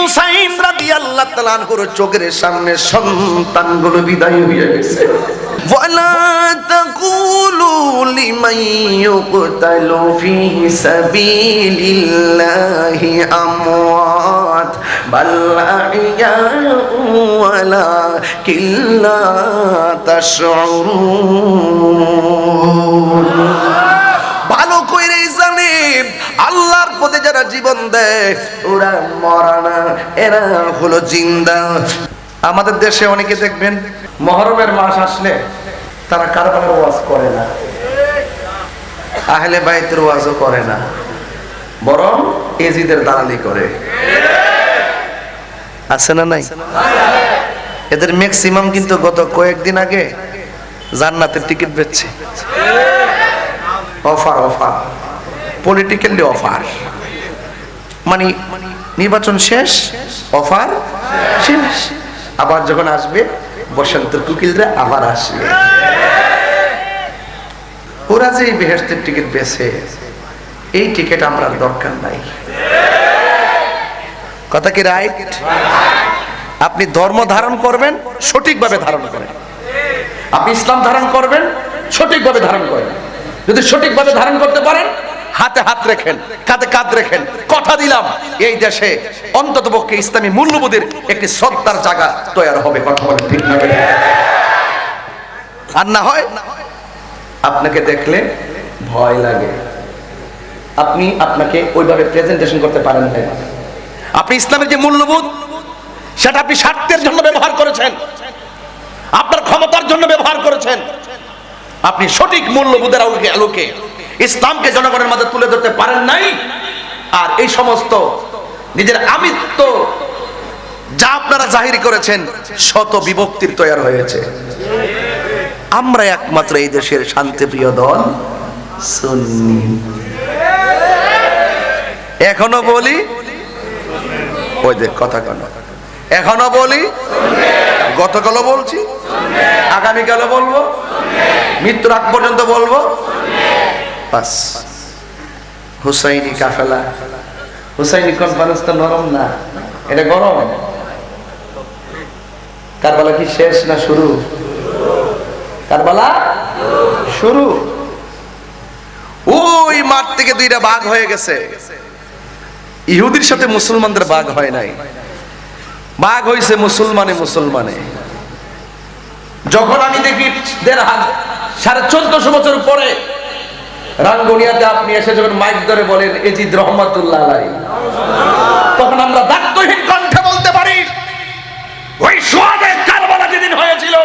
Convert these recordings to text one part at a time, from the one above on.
হুসাইন রাদিয়াল্লাহু তাআলা আনহুর চোখের সামনে সন্তানগুলো বিদায় হয়ে গেছে। ওয়ালা তাকুলু লিমান ইউকতালু ফি সাবিলিল্লাহি আমওয়াত বাল আহইয়াউ ওয়ালাকিন লা তাশউরুন। ভালো কইরে জানেন আল্লাহর পথে যারা জীবন দেয় ওরা মরা না, এরা হলো জিন্দা। আমাদের দেশে অনেকে দেখবেন মুহররমের মাস আসলে তারা কারবালার ওয়াজ করে না, আহলে বাইতের ওয়াজও করে না, বরং এজিদের দালালি করে। আছে না নাই? এদের ম্যাক্সিমাম কিন্তু গত কয়েকদিন আগে জান্নাতের টিকিট বেচছে। অফার অফার, পলিটিক্যালি অফার, মানে নির্বাচন শেষ, অফার শেষ। আবার যখন আসবে বসন্তের কুকিলরা আবার আসবে। ওরা যে বেহেশতের টিকিট বেছে, এই টিকিট আমরা দরকার নাই। কথা কি রাইট? আপনি ধর্ম ধারণ করবেন, সঠিকভাবে ধারণ করেন। আপনি ইসলাম ধারণ করবেন, সঠিকভাবে ধারণ করেন। যদি সঠিকভাবে ধারণ করতে পারেন, হাতে হাত রেখেন, কাঁধে কাঁধ রেখেন, কথা দিলাম এই দেশে অন্ততপক্ষে ইসলামী মূল্যবোধের একটি শ্রদ্ধার জায়গা তৈরি হবে। কথা বলেন ঠিক না? আর না হয় আপনাকে দেখলে ভয় লাগে, আপনি আপনাকে ওইভাবে প্রেজেন্টেশন করতে পারেন না। আপনি ইসলামের যে মূল্যবোধ সেটা আপনি স্বার্থের জন্য ব্যবহার করেছেন, আপনার ক্ষমতার জন্য ব্যবহার করেছেন। আপনি সঠিক মূল্যবোধের আলোকে ইসলামকে জনগণের মাঝে তুলে ধরতে পারেন নাই। আর এই সমস্ত নিজের আমিত্ব যা আপনারা জাহির করেছেন, শত বিভক্তির তৈরি হয়েছে। আমরা একমাত্র এই দেশের শান্তিপ্রিয় দল সুন্নি। এখনো বলি, ওই দেখ কথা কেন, এখনো বলি, গতকালও বলছি, আগামীকালও বলবো, মৃত্যুর আগ পর্যন্ত বলবো। বাস, হুসাইনি কাফেলা, হুসাইনি কনফারেন্স তো নরম না, এটা গরম। কারবালা কি শেষ না শুরু? কারবালা শুরু। ওই মাঠ থেকে দুইটা ভাগ হয়ে গেছে। ইহুদির সাথে মুসলমানদের ভাগ হয় নাই, ভাগ হয়েছে মুসলমানে মুসলমানে। যখন আমি দেখি 1450 বছর পরে রাঙ্গুনিয়াতে আপনি এসে যখন মাইক ধরে বলেন এজিদ রহমাতুল্লাহ আলাইহি, তখন আমরা দায়িত্বহীন কণ্ঠে বলতে পারি, ওই শুহাদায়ে কারবালা যেদিন হয়েছিল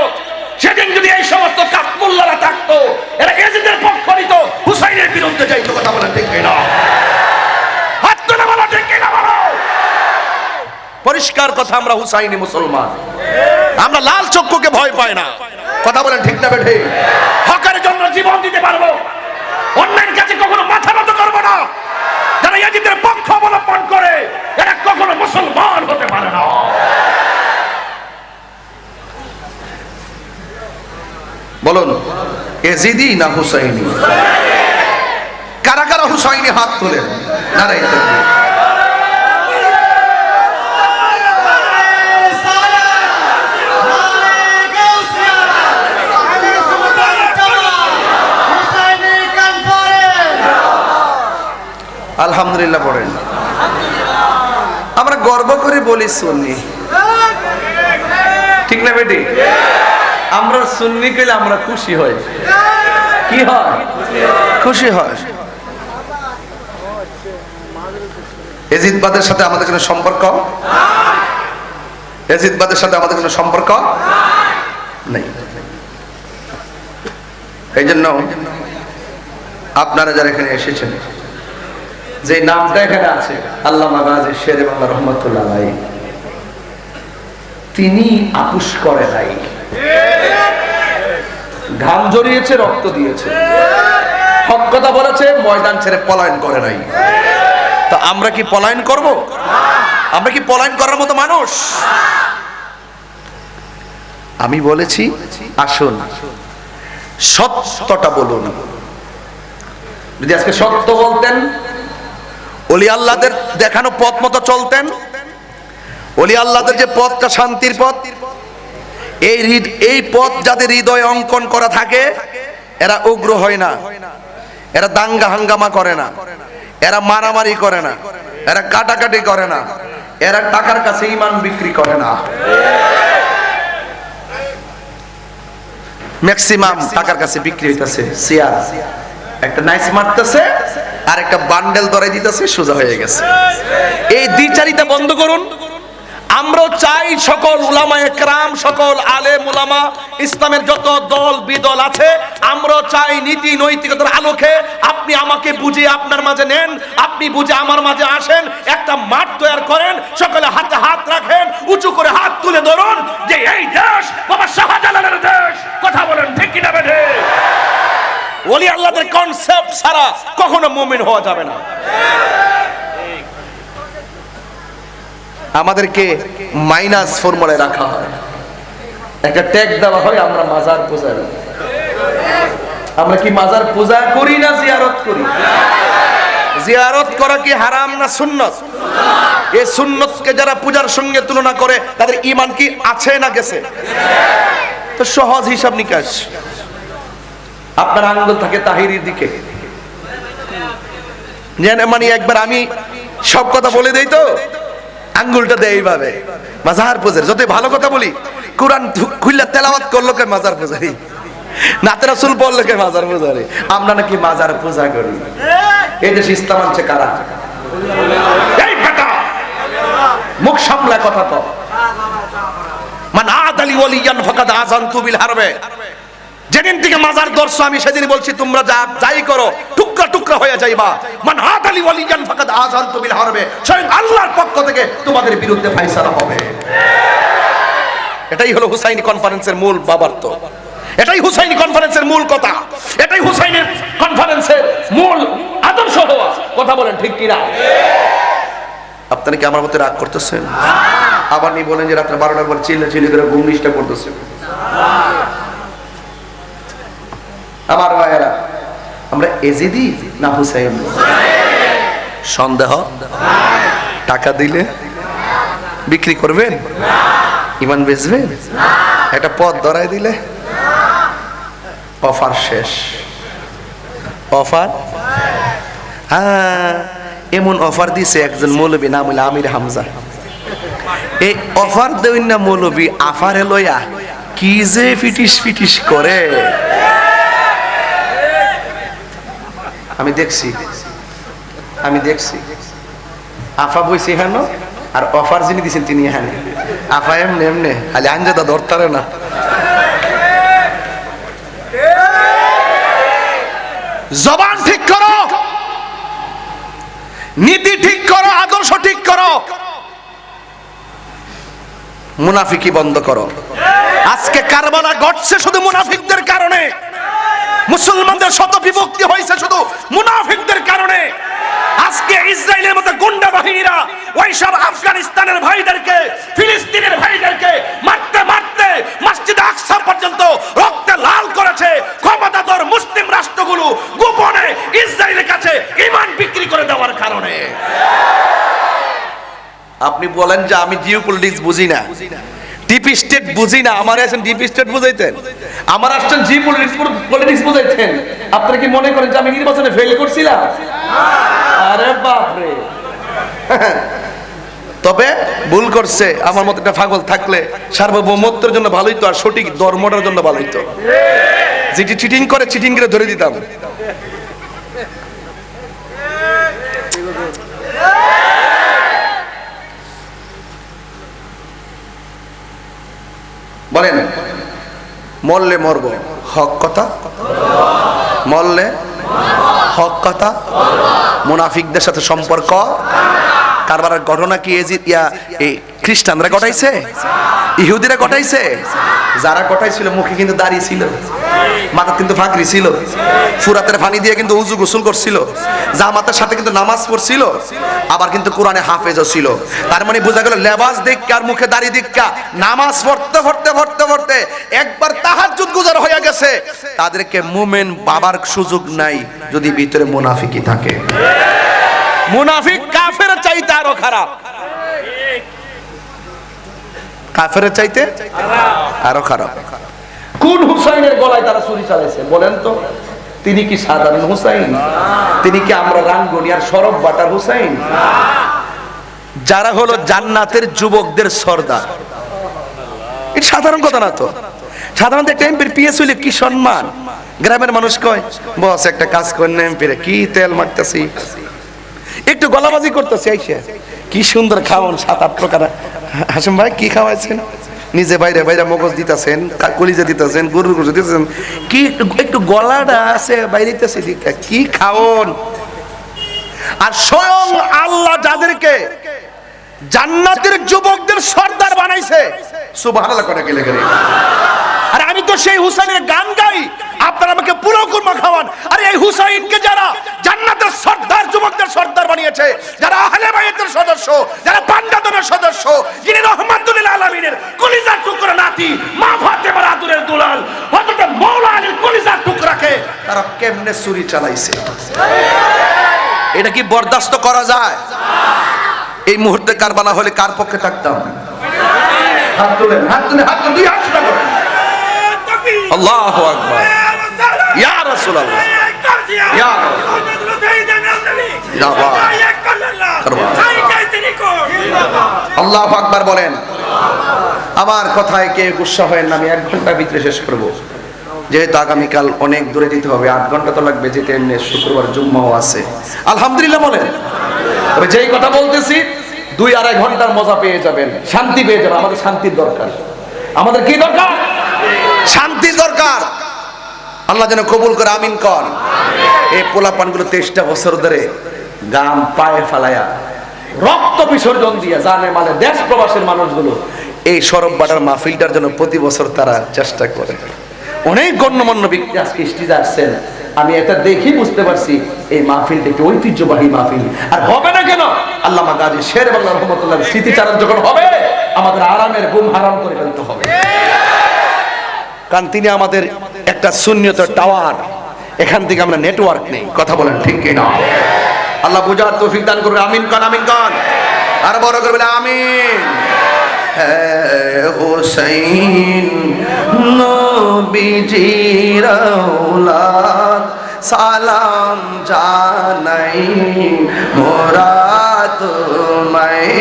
সেদিন যদি এই সমস্ত কাফমুল্লারা থাকতো, এরা এজিদের পক্ষ নিত, হুসাইনের বিরুদ্ধে যাইতো। কথা বলা ঠিক কিনা? হাত তুলে বলা ঠিক কিনা? বলো। পরিষ্কার কথা, আমরা হুসাইনি মুসলমান, আমরা লাল চক্ষুকে ভয় পাই না। কথা বলেন ঠিক না বেঠে? হকের জন্য জীবন দিতে পারবো, অন্যের কাছে কখনো মাথা নত করবো না। যারা ইয়াজিদের পক্ষ অবলম্বন করে এরা কখনো মুসলমান হতে পারে না। বলুন, এজিদি না হুসাইনি? কারা কারা হুসাইনি হাত তোলেন? নারায়ে তাকবীর। আলহামদুলিল্লাহ পড়েন। আমরা গর্ব করে বলি সুন্নি, ঠিক না বেটি? আমরা সুন্নি কইলে আমরা খুশি হই। কি হয়? খুশি হয়। এজিদবাদের সাথে আমাদের কোনো সম্পর্ক এজিদবাদের সাথে আমাদের কোনো সম্পর্ক নেই। এই জন্য আপনারা যারা এখানে এসেছেন, যে নামটা এখানে আছে আল্লামা গাজী শেরে বাংলা রহমাতুল্লাহ আলাইহি, তিনি আপোষ করে নাই, ঘাম জড়িয়েছে, রক্ত দিয়েছে, হক কথা বলেছে, ময়দান ছেড়ে পলায়ন করে নাই। তো আমরা কি পলায়ন করব? আমরা কি পলায়ন করার মতো মানুষ? আমি বলেছি আসুন সত্যটা বলুন। যদি আজকে সত্য বলতেন, ওলি আল্লাহদের দেখানো পথ মতো চলতেন, ওলি আল্লাহদের যে পথটা শান্তির পথ, এই পথ যাদের হৃদয়ে অঙ্কন করা থাকে এরা উগ্র হয় না, এরা দাঙ্গা হাঙ্গামা করে না, এরা মারামারি করে না, এরা কাটাকাটি করে না, এরা টাকার কাছে ঈমান বিক্রি করে না। ম্যাক্সিমাম টাকার কাছে বিক্রি হইতাছে চেয়ার, একটা নাইস মারতেছে আর একটা বান্ডেল ধরাই দিতেছে, সোজা হয়ে গেছে। এই দ্বিচারিতা বন্ধ করুন। আমরাও চাই সকল উলামায়ে কেরাম, সকল আলেম উলামা, ইসলামের যত দল বিদল আছে, আমরাও চাই নীতি নৈতিকতার আলোকে আপনি আমাকে বুঝিয়ে আপনার মাঝে নেন, আপনি বুঝে আমার মাঝে আসেন, একটা মাঠ তৈরি করেন, সকলে হাতে হাত রাখেন, উঁচু করে হাত তুলে ধরুন যে এই দেশ বাবা শাহজালালের দেশ। কথা বলেন ঠিক কি না বেঠে? ওলি আল্লাহদের কনসেপ্ট ছাড়া কখনো মুমিন হওয়া যাবে না। আমাদেরকে মাইনাস ফর্মুলায় রাখা হয়, একটা ট্যাগ দেওয়া হয়, আমরা মাজার পূজারি। আমরা কি মাজার পূজা করি না জিয়ারত করি? জিয়ারত করা কি হারাম না সুন্নত? এই সুন্নতকে যারা পূজার সঙ্গে তুলনা করে তাদের ঈমান কি আছে না গেছে? তো সহজ হিসাব নিকাশ, আপনার আঙ্গুল থাকে তাহিরির দিকে, মানে একবার আমি সব কথা বলে দেই তো আঙ্গুলটা দেয় এইভাবে, মাজার পূজারি। যতই ভালো কথা বলি, কোরআন খুললে তেলাওয়াত করলো কে মাজার পূজারি, নাতে রাসূল বললো কে মাজার পূজারি। আমরা নাকি মাজার পূজা করি। এই দেশে ইসলাম আনছে কারা? এই বেটা মুখ সামলা কথা তো। মান আদালি ওয়ালিয়ান ফাকাদ আযানতু বিল হারবে। যেদিন থেকে মাজার দর্শ আমি সেদিন বলছি তোমরা যাই করো টুকরা টুকরা হয়ে যাইবা। মান আদালি ওয়ালিয়ান ফাকাদ আযানতু বিল হারবে। স্বয়ং আল্লাহর পক্ষ থেকে তোমাদের বিরুদ্ধে ফয়সালা হবে। এটাই হলো হুসাইনি কনফারেন্সের মূল বাবার্ত, এটাই হুসাইনি কনফারেন্সের মূল কথা, এটাই হুসাইনের কনফারেন্সের মূল আদর্শ হওয়া। কথা বলেন ঠিক কি না? আপনারা কি আমার মধ্যে রাগ করতেছেন? আবার নি বলেন যে রাত্রে 12টার পর চিল্লাচিল্লি করে ঘুম ডিস্টার্ব করতেছেন। আমার ভাইয়েরা, আমরা এজিদি না হুসাইন? সন্দেহ? টাকা দিলে বিক্রি করবেন? ঈমান বেচবেন? একটা পথ ধরাই দিলে অফার শেষ। অফার, হ্যাঁ, এমন অফার দিছে একজন মৌলবী, নাম হইল আমির হামজা। এই অফার দেবেন না মৌলবী, আফারে লইয়া কি যে ফিটিস ফিটিস করে আমি দেখছি। আফা বইছে হেন আর অফার যিনি দিচ্ছেন তিনি হ্যাঁ আফা এমনি এমনি খালি আঞ্জাদা ধরতারে না। জবান ঠিক করো, নীতি ঠিক করো, আদর্শ ঠিক করো, মুনাফিকি বন্ধ করো। আজকে কারবালা ঘটছে শুধু মুনাফিকদের কারণে, মুসলমানদের শত বিভক্তি হয়েছে শুধু মুনাফিকদের কারণে। আজকে ইসরায়েলের মতো গুন্ডা বাহিনীরা ওইসব আফগানিস্তানের ভাইদেরকে, ফিলিস্তিনের ভাইদেরকে মারতে মারতে মসজিদে আকসা পর্যন্ত রক্তে লাল করেছে। ক্ষমতাধর মুসলিম রাষ্ট্রগুলো গোপনে ইসরায়েলের কাছে ঈমান বিক্রি করে দেওয়ার কারণে। আপনি বলেন যে আমি জিওপলিটিক্স বুঝি না, ডিপ স্টেট বুঝি না, আমার আসেন ডিপ স্টেট বুঝাইতেন, আমার আসছেন জিওপলিটিক্স বুঝাইতেন। আপনারা কি মনে করেন যে আমি নির্বাচনে ফেল করছিলাম? আরে বাপ রে। তবে ভুল করছে আমার মতো একটা পাগল থাকলে সার্বভৌমত্বের জন্য ভালোই তো, আর সঠিক ধর্মটার জন্য ভালোই তো। যেটি চিটিং করে চিটিং করে ধরে দিতাম। বলেন মরলে মরবো, হক কথা মরলে হক কথা। মুনাফিকদের সাথে সম্পর্ক কারবারের ঘটনা কি এই খ্রিস্টানরা ঘটাইছে? ইহুদিরা ঘটাইছে? যারা ঘটাইছিল মুখে কিন্তু দাড়ি ছিল, মাথা কিন্তু ফাঁকরি ছিল, ফুরাতের পানি দিয়ে কিন্তু উজু গোসল করছিল, জামাতের সাথে কিন্তু নামাজ পড়ছিল, আবার কিন্তু কোরআনে হাফেজও ছিল। তার মানে বোঝা গেল লেবাস দিক্কা আর মুখে দাড়ি দিক্কা নামাজ পড়তে পড়তে পড়তে পড়তে একবার তাহাজ্জুদ গুজার হয়ে গেছে। তাদেরকে মুমিন বাবার সুযোগ নাই যদি ভিতরে মুনাফিকি থাকে। মুনাফিক কাফের চাইতে আরো খারাপ। কাফেরের চাইতে আরো খারাপ। কোন হুসাইনের গলায় তারা ছুরি চালাইছে বলেন তো? তিনি কি সাধারণ হুসাইন? তিনি কি আমরা রাঙ্গুনিয়ার সরব বাটার হুসাইন? যারা হলো জান্নাতের যুবকদের সর্দার, এটা সাধারণ কথা না তো। সাধারণত একটা এমপির পিএস হইলে কি সম্মান। গ্রামের মানুষ কয় বস একটা কাজ করেন না, এমপিরে কি তেল মারতেছি, একটু গলাবাজি করতেছি, আইসা কি সুন্দর খাওয়ান 7-8 প্রকার। হাসিম ভাই কি খাওয়াইছেন? নিজে বাইরে বাইরে মগজ দিতেছেন, কলিজা দিতেছেন, গরুর গোশত দিতেছেন, কি একটু গলাটা আছে বাইরেতেছে, কি খাওন। আর স্বয়ং আল্লাহ যাদেরকে জান্নাতের যুবকদের সর্দার বানাইছে, সুবহানাল্লাহ করে গেলে গেলে। আর আমি তো সেই হুসাইনের গান গাই, আপনারা আমাকে পুরো কুরমা খাওয়ান। আর এই হুসাইনকে যারা জান্নাতের সর্দার যুবকদের সর্দার বানিয়েছে, যারা আহলে বাইতের সদস্য, যারা পান্ডাতনের সদস্য, যিনি রহমাতুল আলামিনের কলিজার টুকরা নাতি, মা ফাতেমার আদরের দুলাল হযরত মাওলা আলীর কলিজার টুকরাকে তারা কেমনে ছুরি চালাইছে, এটা কি বরদাস্ত করা যায়? এই মুহূর্তে কারবালা হলে কার পক্ষে থাকতাম? হাত তুলেন, হাত তুলে, হাত তুলে, দুই হাত সোজা করেন। আল্লাহু আকবার, ইয়া রাসূলুল্লাহ, ইয়া আল্লাহু আকবার বলেন। আমার কথায় কে গুসা হয় না, আমি 1 ঘন্টার ভিতরে শেষ করব, যেহেতু আগামীকাল অনেক দূরে যেতে হবে, 8 ঘন্টা তো লাগবে যেতে, এমনি শুক্রবার জুম্মাও আছে। আলহামদুলিল্লাহ বলেন। তবে যেই কথা বলতেছি 2-2.5 ঘন্টার মজা পেয়ে যাবেন, শান্তি পেয়ে যাবেন। আমাদের শান্তির দরকার। আমাদের কি দরকার? শান্তির দরকার। আল্লাহ যেন কবুল করে, আমিন কর। এই পোলাপানগুলো 23টা বছর ধরে গাম পায়ে ফালায়া রক্ত বিসর্জন দিয়ে জানে মানে দেশ প্রবাসের মানুষগুলো এই সরব বাটার মাহফিলটার জন্য প্রতি বছর তারা চেষ্টা করে। অনেক গণ্যমান্য ব্যক্তি আজকে স্টেজে আসছেন, আমি এটা দেখি বুঝতে পারছি এই মাহফিলটা একটি ঐতিহ্যবাহী মাহফিল। আর হবে না কেন? আল্লামা গাজী শের বাংলা রহমতুল্লাহ স্মৃতিচারণ যখন হবে, আমাদের আরামের ঘুম হারাম করে ফেলতে হবে। কারণ তিনি আমাদের একটা সুন্নিয়তের টাওয়ার, এখান থেকে আমরা নেটওয়ার্ক নেই। কথা বলেন ঠিক কিনা? আল্লাহ বুঝার তৌফিক দান করবে। আমিন কান, আমিন কান। আর বড় করে বলে আমিন। হুসাইন নবীজির আওলাদ, সালাম জানাই মোরা তোমায়,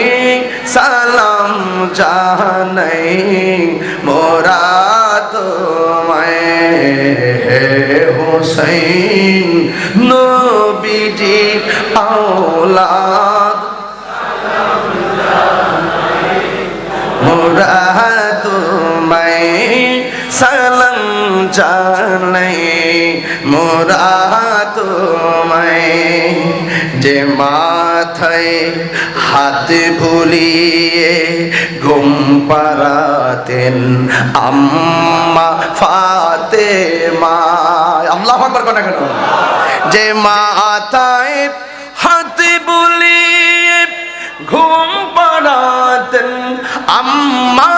সালাম জানাই মোরা তোমায়। হুসাইন নবীজির আওলাদ, মোরা তোমায় সালাম জানাই মোরা তোমায়। যে মাথায় হাত বুলিয়ে ঘুম পাড়াতেন আম্মা ফাতেমা। আল্লাহু আকবার কোন কেন? যে মাথায় হাত বুলিয়ে ঘুম পাড়াতেন আম্মা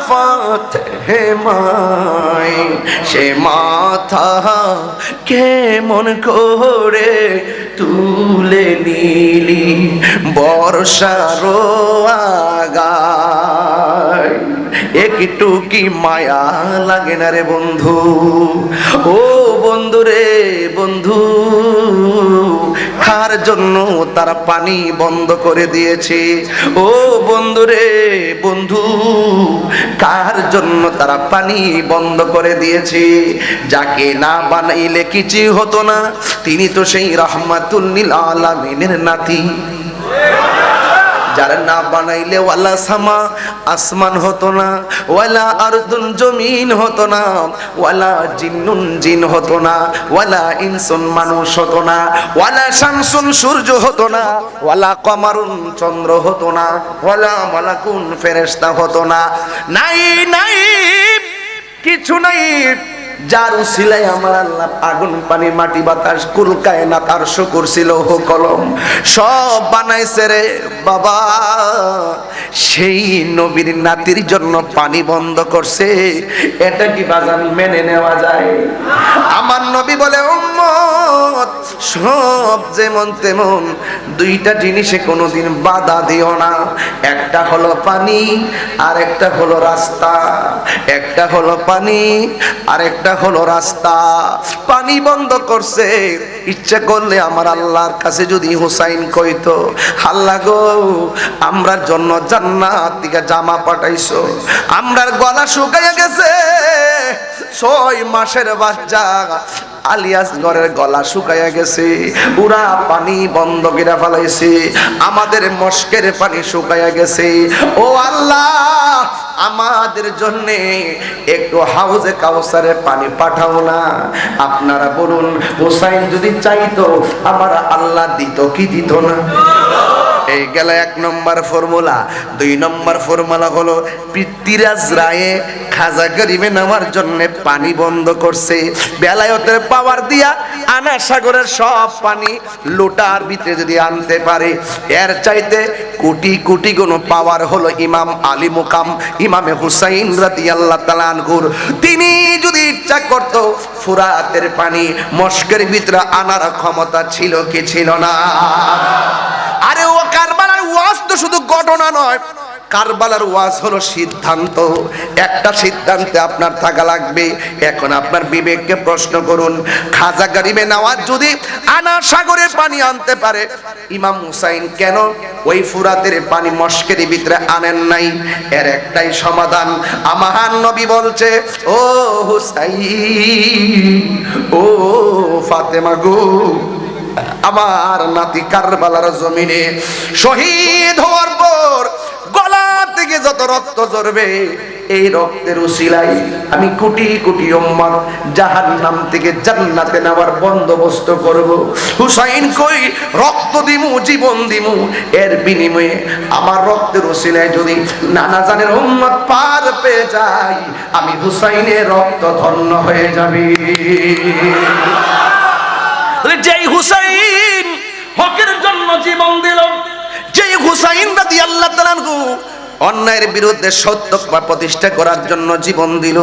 ফাতেমা, সে মাথা কেমন করে তুলে নিলি বর্ষার আগায়। একটু কি মায়া লাগে না রে বন্ধু? ও বন্ধু রে বন্ধু, কার জন্য তারা পানি বন্ধ করে দিয়েছে? ও বন্ধু রে বন্ধু, কার জন্য তারা পানি বন্ধ করে দিয়েছে? যাকে না বানাইলে কিছু হতো না, তিনি তো সেই রাহমাতুল লিল আলামিনের নাতি। যারা না বানাইলে ওয়ালা সামা আসমান হতো না, ওয়ালা আরদুন জমিন হতো না, ওয়ালা জিন্নুন জিন হতো না, ওয়ালা ইনসুন মানুষ হতো না, ওয়ালা শামসুন সূর্য হতো না, ওয়ালা কমারুন চন্দ্র হতো না, ওয়ালা মালাকুন ফেরেশতা হতো না। নাই নাই কিছু নাই, যার উসিলায় আমার আল্লাহ আগুন পানি মাটি বাতাস কুল কায়নাত আরশ কুরসি লৌহ কলম সব বানাইছে রে বাবা। সেই নবীর নাতির জন্য পানি বন্ধ করছে, এটা কি বাজান মেনে নেওয়া যায়? আমার নবী বলে উম্মত সব যেমন তেমন, দুইটা জিনিসে কোনোদিন বাধা দিও না। একটা হলো পানি আর একটা হলো রাস্তা। একটা হলো পানি আর একটা হলো রাস্তা। পানি বন্ধ করছে, ইচ্ছা করলে আমার আল্লাহর কাছে যদি হুসাইন কইতো, আল্লাহ গো আমরার জন্য জান্নাত থেকে জামা পাঠাইছো, আমরার গলা শুকাইয়া গেছে, 6 মাসের বাচ্চা আলিয়াস ঘরের গলা শুকাইয়া গেছে, পুরা পানি বন্ধ করে ফেলাইছে, আমাদের মস্কের পানি শুকাইয়া গেছে। ও আল্লাহ আমাদের জন্য একটু হাউজে কাউসারে পানি পাঠাও না। আপনারা বলুন, হুসাইন যদি চাইতো আমার আল্লাহ দিত কি দিত না? এই গেল 1 নম্বর ফর্মুলা। 2 নম্বর ফর্মুলা হলো পৃথ্বীরাজ রায়ে খাজা গরিবে নামার জন্য পানি বন্ধ করছে। বেলায়েতের পাওয়ার দিয়া আনা সাগরের সব পানি লোটার ভিতরে যদি আনতে পারে, এর চাইতে কোটি কোটি গুণ পাওয়ার হলো ইমাম আলী মুকাম ইমামে হুসাইন রাদিয়াল্লাহু তাআলা আনহুর। তিনি যদি ইচ্ছা করত ফুরাতের পানি মস্কের ভিতরে আনার ক্ষমতা ছিল কি ছিল না? আরে ও কারবালার ওয়াজ তো শুধু ঘটনা নয়, কারবালার ওয়াজ হলো সিদ্ধান্ত। একটা সিদ্ধান্তে আপনার থাকা লাগবে। এখন আপনার বিবেককে প্রশ্ন করুন, খাজা গরিবে নওয়াজ যদি আনা সাগরে পানি আনতে পারে, ইমাম হুসাইন কেন ওই ফুরাতের পানি মস্কের ভিতরে আনেন নাই? এর একটাই সমাধান। আমার নবী বলছে, ও হুসাইন, ও ফাতেমা গো, আমার নাতি কারবালার জমিনে শহীদ হওয়ার পর গলা থেকে যত রক্ত ঝরবে, এই রক্তের উসিলায় আমি কোটি কোটি উম্মত জাহান্নাম থেকে জান্নাতে নেওয়ার বন্দোবস্ত করব। হুসাইন কই রক্ত দিমু, জীবন দিমু, এর বিনিময়ে আমার রক্তের উসিলায় যদি নানা জানের উম্মত পার পেয়ে যায়, আমি হুসাইনের রক্ত ধন্য হয়ে যাবে। যেই হুসাইন হকের জন্য জীবন দিল, যেই হুসাইন রাদিয়াল্লাহু তাআলা আনহু অন্যায়ের বিরুদ্ধে সত্য প্রতিষ্ঠা করার জন্য জীবন দিল,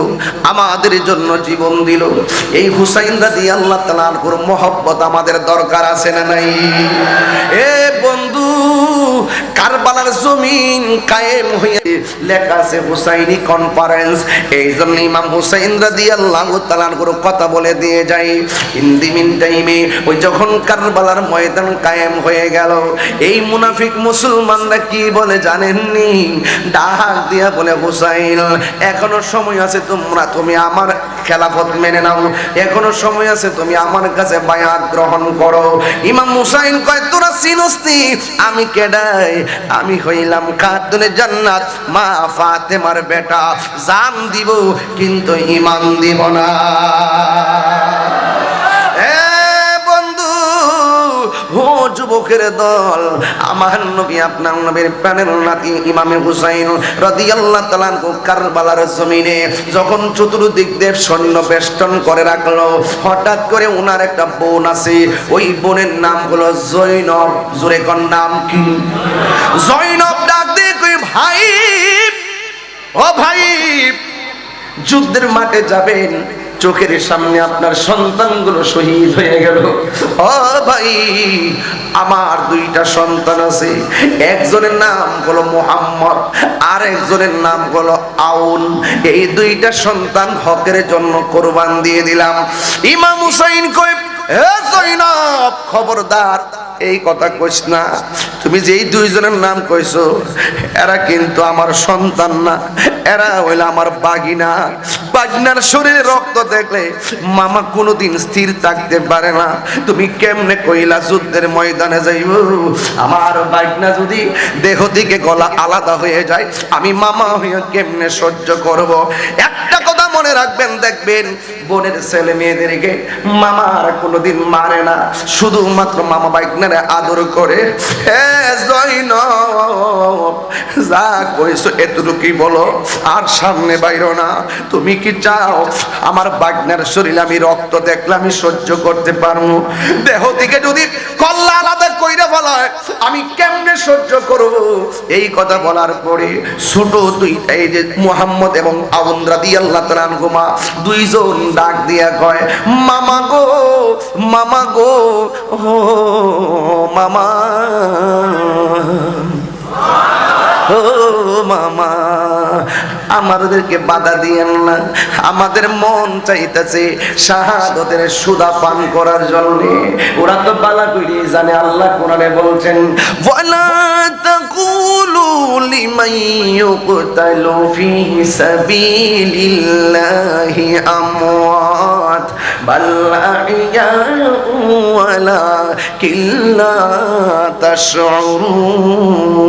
আমাদের জন্য জীবন দিল, এই হুসাইন রাদিয়াল্লাহু তাআলা আনহুর মহব্বত আমাদের দরকার আছে না নাই? এ বন্ধু, কারবালার জমিন কায়েম হয়ে লেখা আছে হুসাইনি কনফারেন্স। এই জন্য ইমাম হুসাইন রাদিয়াল্লাহু তাআলা আনহুর কথা বলে দিয়ে যাই। ইন দি মিন টাইমে ওই যখন কারবালার ময়দান কায়েম হয়ে গেল, এই মুনাফিক মুসলমানরা কি বলে জানেননি? ডাক দিয়া বলে, হুসাইন এখনো সময় আছে, তুমি আমার খেলাফত মেনে নাও, এখনো সময় আছে, তুমি আমার কাছে বায়াত গ্রহণ করো। ইমাম হুসাইন কয়, তোরা চিনস নি আমি কেডাই? আমি হইলাম খাতুনে জান্নাত মা ফাতেমার বেটা, জান দিব কিন্তু ঈমান দিব না। ও যুবকের দল, আমার নবী আপনার নবীর প্রাণের নাতি ইমামে হুসাইন রাদিয়াল্লাহু তাআলা কারবালার জমিনে যখন চতুর্দিক দিয়ে সৈন্য বেষ্টন করে রাখলো, হঠাৎ করে ওনার একটা বোন আছে, ওই বোনের নাম হলো জয়নব। জোরে কোন নাম কি? জয়নব ডাক দিয়ে কই, ভাই ও ভাই, যুদ্ধের মাঠে যাবেন, চোখের সামনে আপনার সন্তানগুলো শহীদ হয়ে গেল। ও ভাই, আমার 2টা সন্তান আছে, একজনের নাম হলো মুহাম্মদ আর একজনের নাম হলো আউন। এই 2টা সন্তান হকের জন্য কোরবান দিয়ে দিলাম। ইমাম হুসাইন কই, হে জয়নব খবরদার এই কথা কইস না, তুমি যেই 2 জনের নাম কইছো এরা কিন্তু আমার সন্তান না, এরা হইলো আমার বাগিনা। বাগিনার শরীরে রক্ত দেখলে মামা কোনোদিন স্থির থাকতে পারে না। তুমি কেমনে কইলা যুদ্ধের ময়দানে যাইব? আমার বাগিনা যদি দেহ থেকে গলা আলাদা হয়ে যায়, আমি মামা হয়ে কেমনে সহ্য করব? একটা কথা মনে রাখবেন, দেখবেন বোনের ছেলে মেয়েদেরকে মামা আর কোনোদিন মারে না, শুধুমাত্র মামা বাইকনারে আদর করে। জয়নব যা কইছো এতটুকুই বলো, আর সামনে বাইরো না। তুমি কি চাও আমার বাইকনার শরীরে আমি রক্ত দেখলে আমি সহ্য করতে পারবো? দেহ থেকে যদি কল্লা আলাদা কইরা বলায় আমি কেমনে সহ্য করব? এই কথা বলার পরে ছোট দুইটা, এই যে মুহাম্মদ এবং আবুন রাদিয়াল্লাহু তাআলা আনহুমা, দুইজন ডাক দিয়া কয়, মামা গো, মামা গো, ও মামা, ও মামা, আমাদেরকে বাধা দিয়েন না, আমাদের মন চাইতেছে শাহাদাতের সুদা পান করার জন্য। ওরা তো বালা কইরে জানে, আল্লাহ কোরআনে বলছেন, ওয়ালা তাকুলু লিমান ইউকতালু ফি সাবিলিল্লাহি আমওয়াত বাল আহইয়াউ ওয়ালাকিন লা তাশউরুন।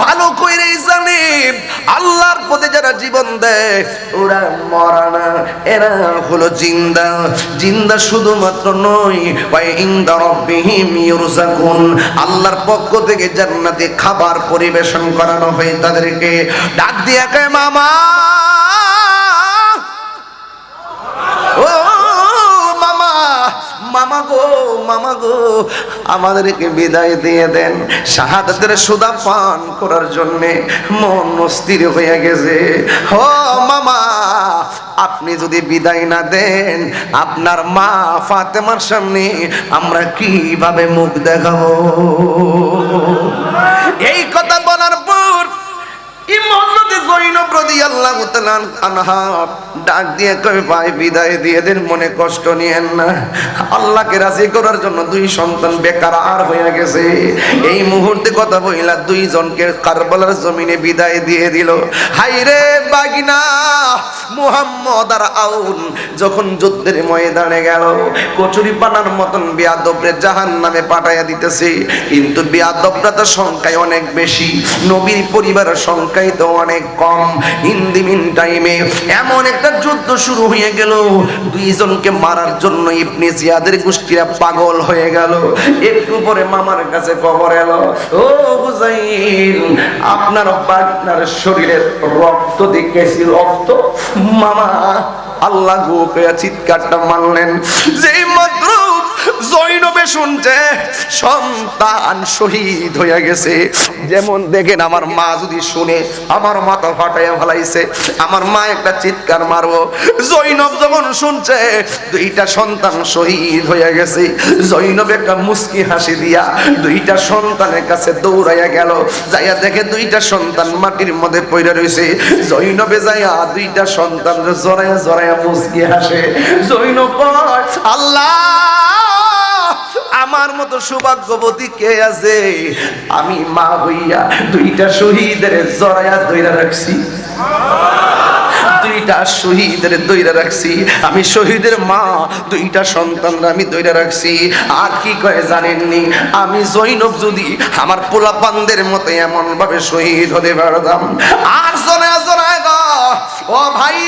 ভালো কইরে জানে আল্লাহর পথে যারা জীবন দেয় ওরা মরা না, এরা হলো জিন্দা। জিন্দা শুধুমাত্র নয়, ওয়া ইনদা রাব্বিহিম ইউরযাকুন, আল্লাহর পক্ষ থেকে জান্নাতে খাবার পরিবেশন করানো হয় তাদেরকে। ডাক দিয়া কয়, মামা, ও মামা, মামা গো, মামা গো, আমাদেরকে বিদায় দিয়ে দেন, শাহাদাতের সুদা পান করার জন্য মন অস্থির হয়ে গেছে। ও মামা, আপনি যদি বিদায় না দেন আপনার মা ফাতেমার সামনে আমরা কিভাবে মুখ দেখাবো? এই কথা বলার পর জয়নব রাদিয়াল্লাহু তাআলা আনহা ডাক দিয়ে কয়, ভাই বিদায় দিয়ে দেন, মনে কষ্ট নিয়েন না। আল্লাহকে রাজি করার জন্য দুই সন্তান বেকার হয়ে গেছে। এই মুহূর্তে কথা বইলা দুইজনকে কারবালার জমিনে বিদায় দিয়ে দিল। হায়রে বাগিনা মুহাম্মদ আর আউন যখন যুদ্ধের ময়দানে গেল, কচুরি পানার মতন বেয়াদবরে জাহান্নামে পাঠাইয়া দিতেছে। কিন্তু বেয়াদবরা তো সংখ্যায় অনেক বেশি, নবীর পরিবারের সংখ্যায় তো অনেক কম। ইন দি মিন টাইমে এমন একটা যুদ্ধ শুরু হয়ে গেল, দুইজনকে মারার জন্য ইবনে জিয়াদের গোষ্ঠীরা পাগল হয়ে গেল। একটু পরে মামার কাছে খবর এলো, ও হুজাইল, আপনার পার্টনার শরীরের রক্ত দেখেছি, রক্ত। মামা আল্লাহ গো কইয়া চিৎকারটা মারলেন। যেই মাত্র জয়নবে শুনছে সন্তান শহীদ হয়ে গেছে, যেমন দেখেন আমার মা যদি শুনে আমার মাথা ফাটাইয়া ফেলাইছে, আমার মা একটা চিৎকার মারবো। জয়নব যখন শুনছে দুইটা সন্তান শহীদ হয়ে গেছে, জয়নব একটা মুস্কি হাসি দিয়া দুইটা সন্তানের কাছে দৌড়াইয়া গেল। যাইয়া দেখে দুইটা সন্তান মাটির মধ্যে পড়ে রয়েছে। জয়নবে যাইয়া দুইটা সন্তান জড়াইয়া জড়াইয়া মুস্কি হাসে। জয়নব কয়, আল্লাহ, আমার মতো সৌভাগ্যবতী কে আছে? আমি মা হইয়া দুইটা শহীদের জড়াইয়া দইরা রাখছি, দুইটা শহীদের দইরা রাখছি। আমি শহীদের মা, দুইটা সন্তানরা আমি দইরা রাখছি। আর কি কয় জানেননি? আমি জয়নব যদি আমার পোলাপানদের মতো এমন ভাবে শহীদ হতে পারতাম, আর জড়ায় জড়ায় গো ও ভাই,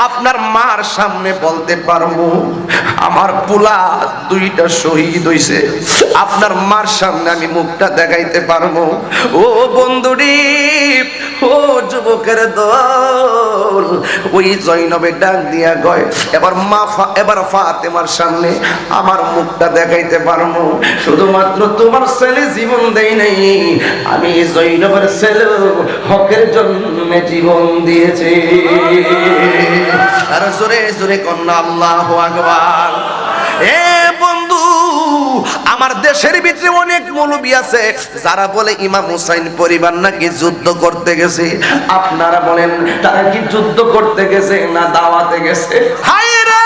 আপনার মার সামনে বলতে পারবো আমার পোলা দুইটা শহীদ হইছে, আপনার মার সামনে আমি মুখটা দেখাইতে পারবো। ও বন্ধুরি, ও যুবকের দল, ওই জয়নবে ডাক দিয়া কয়, এবার ফাতেমার সামনে আমার মুখটা দেখাইতে পারবো। শুধুমাত্র তোমার ছেলে জীবন দেই নাই, আমি জয়নবের ছেলে হকের জন্য জীবন দিয়েছে। আর জোরে জোরে কন্যা আল্লাহু আকবার। এ বন্ধু, আমার দেশের ভিতরে অনেক মৌলবী আছে যারা বলে ইমাম হুসাইন পরিবার নাকি যুদ্ধ করতে গেছে। আপনারা বলেন তারা কি যুদ্ধ করতে গেছে না দাওয়াতে গেছে? হায়রে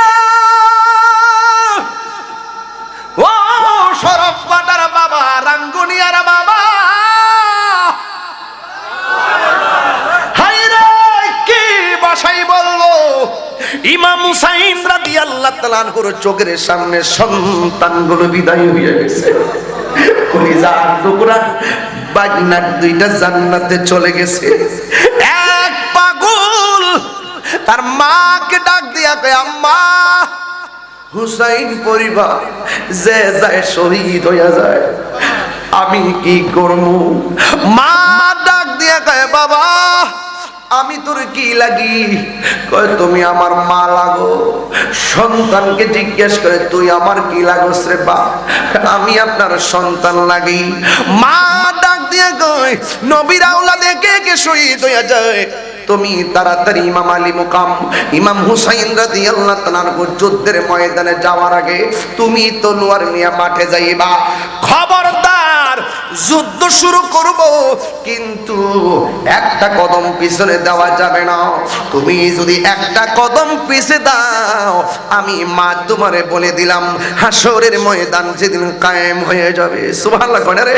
ও শরফ পাটার বাবা, রাঙ্গুনিয়ার বাবা, হায়রে কি ভাষাই বললো। ইমাম হুসাইন রাদিয়াল্লাহু তাআলা আনহুর চোখের সামনে সন্তানগুলো বিদায় হয়ে গেছে। কলিজার টুকরা বাগনার দুইটা জান্নাতে চলে গেছে। তার মাকে ডাক দিয়া কয় আম্মা হুসাইন পরিবার যে যায় শহীদ হইয়া যায়, আমি কি করব? মা ডাক দিয়া কয় বাবা আমি তোর কি লাগি? কয় তুমি আমার মা লাগো। সন্তানকে জিজ্ঞেস করে তুই আমার কি লাগোস রে বাপ? আমি আপনার সন্তান লাগি। মা ডাক দিয়া কয় নবীর আওলাদে কে কে শহীদ হইয়া যায়, তুমি তাড়াতাড়ি ইমাম আলী মুকাম ইমাম হুসাইন রাদিয়াল্লাহু তাআলার যুদ্ধের ময়দানে যাওয়ার আগে তুমি তলোয়ার নিয়ে মাঠে যাইবা। খবরদার যুদ্ধ শুরু করব, কিন্তু একটা কদম পিছনে দেওয়া যাবে না। তুমি যদি একটা কদম পিছে দাও, আমি মা তোমারে বলে দিলাম হাসরের ময়দান যেদিন কায়েম হয়ে যাবে, সুবহানাল্লাহ কয় রে,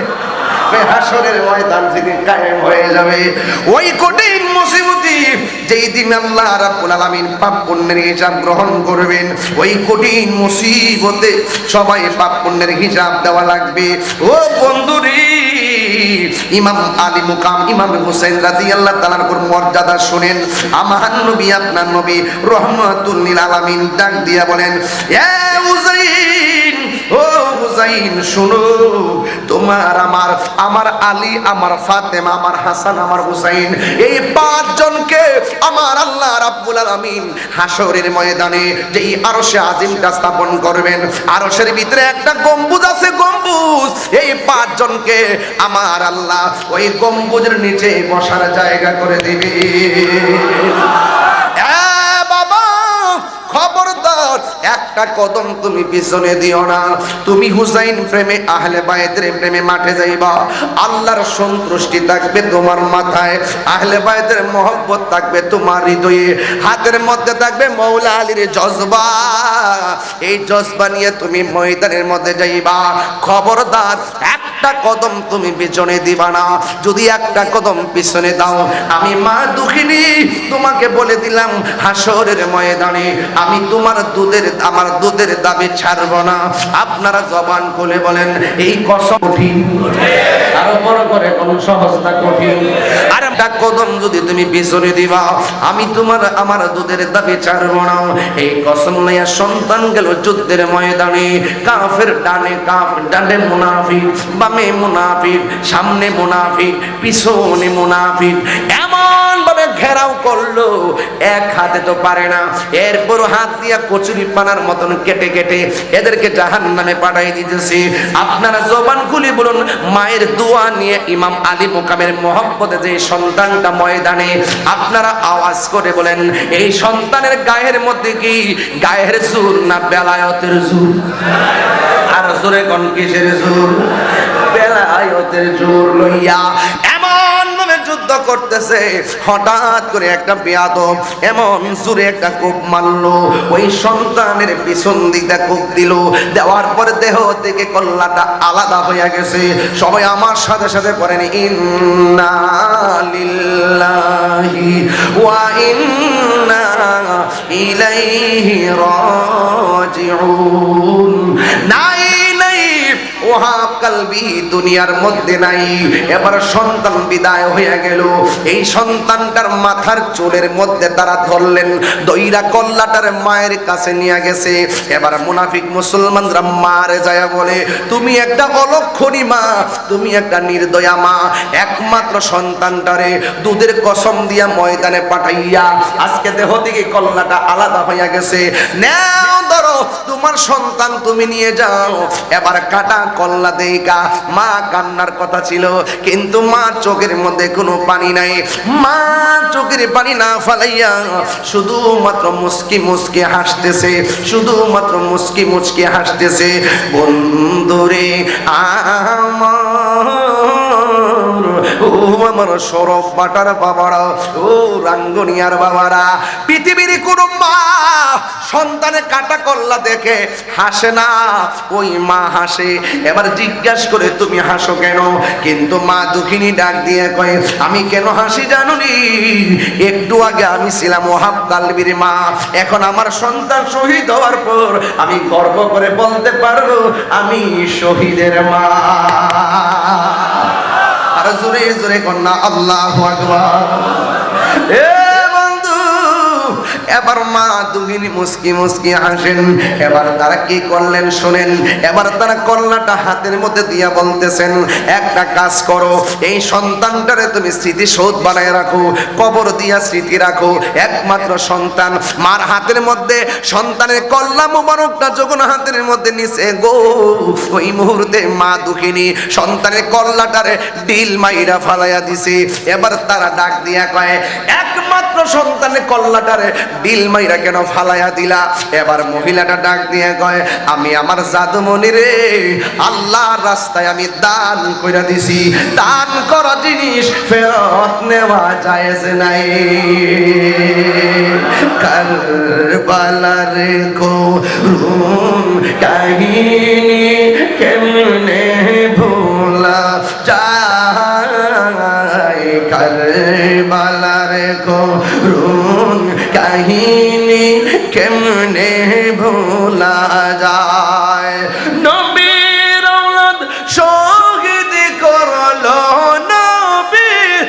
হাসরের ময়দান যেদিন কায়েম হয়ে যাবে, ওই কঠিন মুসিবতি যেই দিন আল্লাহ রাব্বুল আলামিন পাপ পুণ্যের হিসাব গ্রহণ করবেন, ওই কঠিন মুসিবতে সবাই পাপ পুণ্যের হিসাব দেওয়া লাগবে। ও বন্ধুরে, ইমাম আলী মুকাম ইমাম হুসাইন রাদিয়াল্লাহু তাআলার উপর মর্যাদা শুনেন। আমার নবী আপনার নবী রহমাতুল লিল আলামিন ডাক দিয়া বলেন এ হুসাইন, ও হুসাইন শুনো, তোমার আমার আমার আলী আমার ফাতেমা আমার হাসান আমার হুসাইন এই পাঁচজনকে আমার আল্লাহ রাব্বুল আলামিন হাসরের ময়দানে যেই আরশে আজিমটা স্থাপন করবেন, আরশের ভিতরে একটা গম্বুজ আছে, গম্বুজ, এই পাঁচজনকে আমার আল্লাহ ওই গম্বুজের নিচে বসার জায়গা করে দিবে। খবরদার একটা কদম তুমি পিছনে দিও না। তুমি হুসাইন প্রেমে আহলে বাইতের প্রেমে মাঠে যাইবা, আল্লাহর সন্তুষ্টি থাকবে তোমার মাথায়, আহলে বাইতের মহব্বত থাকবে তোমার হৃদয়ে, হাতের মধ্যে থাকবে মৌলা আলীর জজবা। এই জজবা নিয়ে তুমি ময়দানের মধ্যে যাইবা। খবরদার একটা কদম তুমি পিছনে দিবা না। যদি একটা কদম পিছনে দাও, আমি মা দুঃখিনী তোমাকে বলে দিলাম হাসরের ময়দানে আমি তোমার আমার দুধের দাবি ছাড়বো না। আপনারা জবান খুলে বলেন এই কসম কঠিন, আরো বড় করে কোন সহজটা কঠিন। আর একটা কদম যদি তুমি পিছনে দিবা, আমি তোমার আমার দুধের দাবি ছাড়বো না। এই কসম লইয়া সন্তান গেল যুদ্ধের ময়দানে। কাফের ডানে মুনাফিক, বামে মুনাফিক, সামনে মুনাফিক, পিছনে মুনাফিক, এমন ভাবে ঘেরাও করলো এক হাতে তো পারে না, এরপর হাত দিয়া কচুরি পানার মতন কেটে কেটে এদেরকে জাহান্নামে পাঠাই দিতেছে। আপনারা জবান খুলে বলুন মায়ের দোয়া নিয়ে ইমাম আলী মুকামের মহব্বতে যে সন্তানটা ময়দানে, আপনারা আওয়াজ করে বলেন এই সন্তানের গায়ের মধ্যে কি গায়ের জোর না বেলায়েতের জোর? আর জোরে কোন কিসের জোর? বেলায়েতের জোর লইয়া এমন ভাবে যুদ্ধ করতেছে। হঠাৎ করে একটা বেয়াদব এমন জোরে একটা কোপ মারলো, ওই সন্তানের পিছন দিকটা কোপ দিল, দেওয়ার পরে দেহ থেকে কল্লাটা আলাদা হয়ে গেছে। সবাই আমার সাথে সাথে পড়েন ইন্না লিল্লাহি ওয়া ইন্না ইলাইহি রাজিউন। নাই ওহাব কালবি দুনিয়ার মধ্যে নাই। এবার সন্তান বিদায় হয়ে গেল, এই সন্তানটার মাথার চুলের মধ্যে তারা ধরলেন, দইরা কল্লাটার মায়ের কাছে নিয়ে গেছে। এবার মুনাফিক মুসলমানরা মারে যায় বলে তুমি একটা অলক্ষণী মা, তুমি একটা নির্দয়া মা, একমাত্র সন্তানটারে দুধের কসম দিয়া ময়দানে পাঠাইয়া আজকে দেহ থেকে কল্লাটা আলাদা হয়ে গেছে। নাও ধরো তোমার সন্তান তুমি নিয়ে যাও। এবার কাটা কল্লা দেইকা মা কান্নার কথা ছিল, কিন্তু মা চোখের মধ্যে কোনো পানি নাই। মা চোখের পানি না ফালাইয়া শুধুমাত্র মুস্কি মুস্কি হাসতেছে, শুধুমাত্র মুস্কি মুস্কি হাসতেছে। বন্ধুরে আমার সরব বাটার বাবারা, ও রাঙ্গুনিয়ার বাবারা, পৃথিবীর কোন মা সন্তানে কাটা কল্লা দেখে হাসে না, ওই মা হাসে। এবার জিজ্ঞাসা করে তুমি হাসো কেন? কিন্তু মা দুঃখিনী ডাক দিয়ে কয় আমি কেন হাসি জানুনি, একটু আগে আমি ছিলাম ওহাব কালবির মা, এখন আমার সন্তান শহীদ হওয়ার পর আমি গর্ব করে বলতে পারবো আমি শহীদের মা। আর জোরে জোরে কন্যা আল্লাহু আকবার। এ বন্ধু এবার মা দুগিনী মুস্কি মুস্কি হাসেন। এবার তারা কি করলেন শুনেন। এবার তারা কল্লাটা হাতের মধ্যে দিয়া বলতেছেন, একটা কাজ করো, এই সন্তানটারে তুমি স্মৃতিসৌধ বানায় রাখো, কবর দিয়া স্মৃতি রাখো। একমাত্র সন্তান, মার হাতের মধ্যে সন্তানের কল্লা মোবারকটা যখন হাতের মধ্যে নিছে গো, ওই মুহূর্তে মা দুঃখিনী সন্তানের কল্লাটারে ডিল মাইরা ফালাইয়া দিছে। এবার তারা ডাক দিয়া কয়, একমাত্র সন্তানের কল্লাটারে ডিল মাইরা কেন ফালাইয়া দিলা? এবার মহিলাটা ডাক দিয়া কয়, আমি আমার জাদুমণি রে আল্লাহর রাস্তায় আমি দান কইরা দিছি। দান করা জিনিস ফেরত নেওয়া জায়েজ নাই। কারবালার করুণ কাহিনী কেমনে ভোলা যায়, কারবালার করুণ কাহিনী কেমনে ভোলা যায়। নবীর আওলাদ শহীদ করলো, নবীর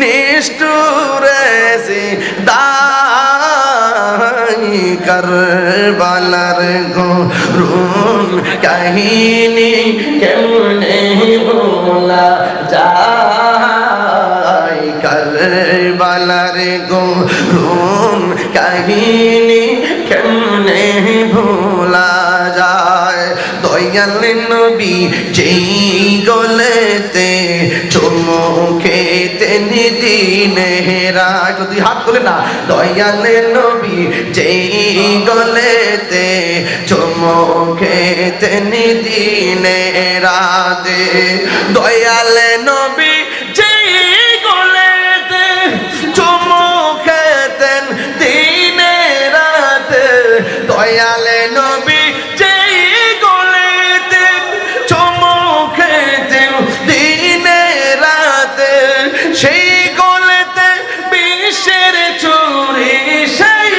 নিষ্ঠুরে দাই, কারবালার করুণ কাহিনী কেমনে ভোলা যায়, কারবালার করুণ কাহিনী কেমনে ভোলা যায়। দয়াল নবী যেই গলেতে চুমুকেতেন দিনেরা, যদি হাত তোলে না, দয়াল নবী যেই গলেতে চুমুকেতেন দিনেরাতে, দয়াল নবী যেই গলেতে চুমুকেতেন দিনেরাতে, দয়াল নবী যেই গলেতে চুমুকেতেন দিনেরাতে, সেই গলেতে বিশ্বের চুরি, সেই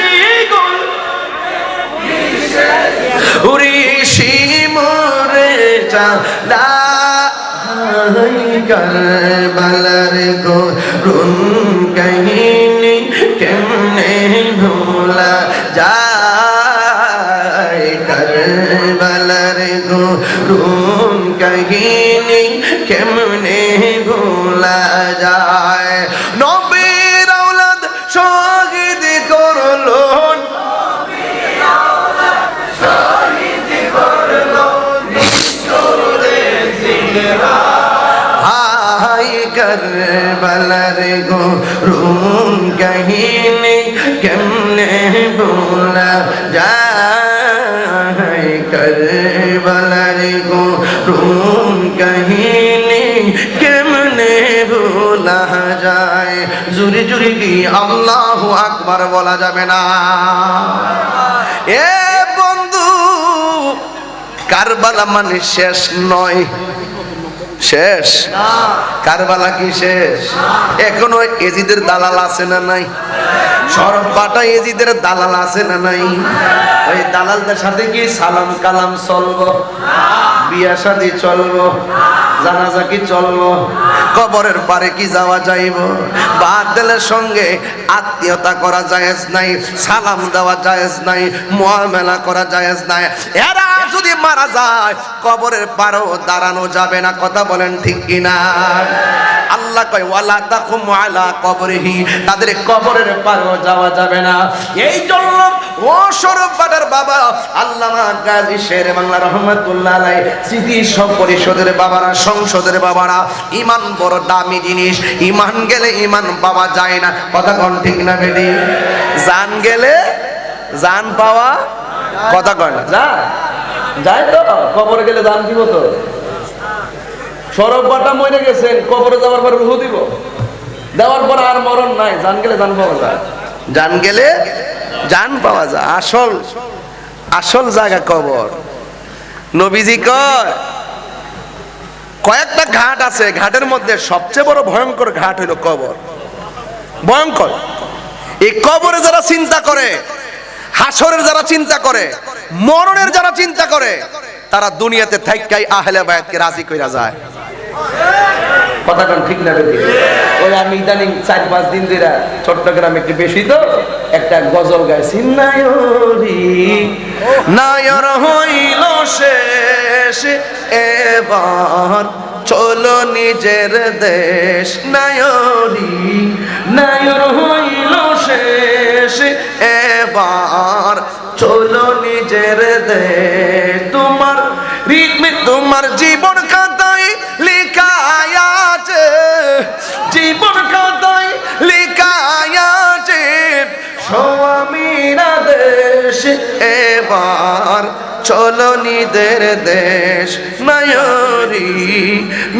উড়িষি মোরে চাঁদা, কারবালার করুণ কাহিনী কেমনে ভোলা যায়, কারবালার করুণ কাহিনী কেমনে ভোলা যায়। নবীর আওলাদ শহীদ করলো, হায় কারবালার করুণ কাহিনী কেমনে ভোলা যায়, কারবালার করুণ কাহিনী কেমনে ভোলা যায়। জুরি জুরি কি আল্লাহু আকবার বলা যাবে না? এ বন্ধু, কারবালা মানে শেষ নয়, শেষ কারবালা কি শেষ? এখনো এজিদের দালাল আছে না নাই? সরব বাটা এজিদের দালাল আছে না নাই? ওই দালালদের সাথে কি সালাম কালাম চলবো? বিয়া শাদী চলবো? জানাজা কি চলবো? কবরের পারে কি যাওয়া যাইব? বাতিলের সঙ্গে আত্মীয়তা করা জায়েজ নাই, সালাম দেওয়া জায়েজ নাই, মুআমালা করা জায়েজ নাই। এরা যদি মারা যায় কবরের পারেও দাঁড়ানো যাবে না। কথা বলেন ঠিক কিনা? আল্লাহ কয় ওয়ালা তাকুম আলা কবরিহি, তাদের কবরের পারেও যাওয়া যাবে না। এই জন্য ও শরফ বাটার বাবা আল্লামা গাজী শেরে বাংলা রহমাতুল্লাহ আলাইহি স্মৃতি সব পরিষদের বাবারা, সংসদের বাবারা, ঈমান বড় দামি জিনিস। ঈমান গেলে ঈমান পাওয়া যায় না। কথা কোন ঠিক না বেটি? জান গেলে জান পাওয়া, কথা কয় না? যায় তো, কবরে গেলে দান দিব তো। শরফ বাটা মরে গেছেন, কবরে যাওয়ার পর রূহ দিব, দেওয়ার পর আর মরণ নাই। জান গেলে জান পাওয়া যায়, জান গেলে জান পাওয়া যায়। আসল আসল জায়গা কবর। নবীজি কয় কয়েকটা ঘাট আছে, ঘাটের মধ্যে সবচেয়ে বড় ভয়ঙ্কর ঘাট হইল কবর। ভয়ঙ্কর। এই কবরে যারা চিন্তা করে, হাসরের যারা চিন্তা করে, মরণের যারা চিন্তা করে, তারা দুনিয়াতে থাইকাই আহলে বায়াতকে রাজি কইরা যায়। কথা কোন ঠিক না বেশি? ওই আমি ইদানিং 4-5 দিন ধরে চট্টগ্রামে একটু বেশি তো একটা গজল গাইছি, নায়রি নায়র হইল শেষ এবার চলো নিজের দেশ, নায়রি নায়র হইল শেষ এবার চলো নিজের দেশ। তোমার রিদমে তোমার জীবন খাতায় লেখা আছে, জীবন খাতায় লেখা আছে স্বামীরা দেশ এবার চলো নিজের দেশ, নায়রি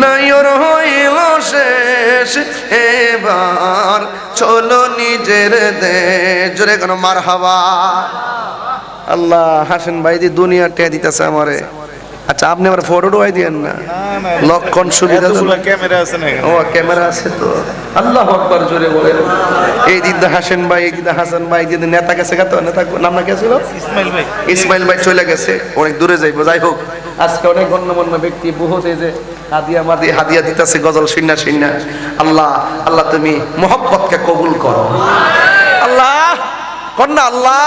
নায়র হইল শেষ এবার চলো নিজের দেশ। জোরে কোন মারহাবা। আল্লাহ হাসেন ভাই দি দুনিয়া টেয়া দিতেছে আমারে। আচ্ছা আপনি আমার ফটো ঢুকাই দিয়েন না, লক্ষণ সুবিধা ক্যামেরা আছে না? ও ক্যামেরা আছে তো। আল্লাহু আকবার জোরে বলেন। এই দিন হাসেন ভাই, এই দিন হাসান ভাই, এই দিন নেতা গেছে, তো নেতা নাম না কি ছিল? ইসমাইল ভাই। ইসমাইল ভাই চলে গেছে, অনেক দূরে যাইবো। যাই হোক, আজকে অনেক গণ্যমান্য ব্যক্তি বহুত এই যে হাদিয়া মাদি হাদিয়া দিতেছে গজল শুননা শুননা। আল্লাহ আল্লাহ তুমি মোহাব্বতকে কবুল করো আল্লাহ, কন্যা আল্লাহ।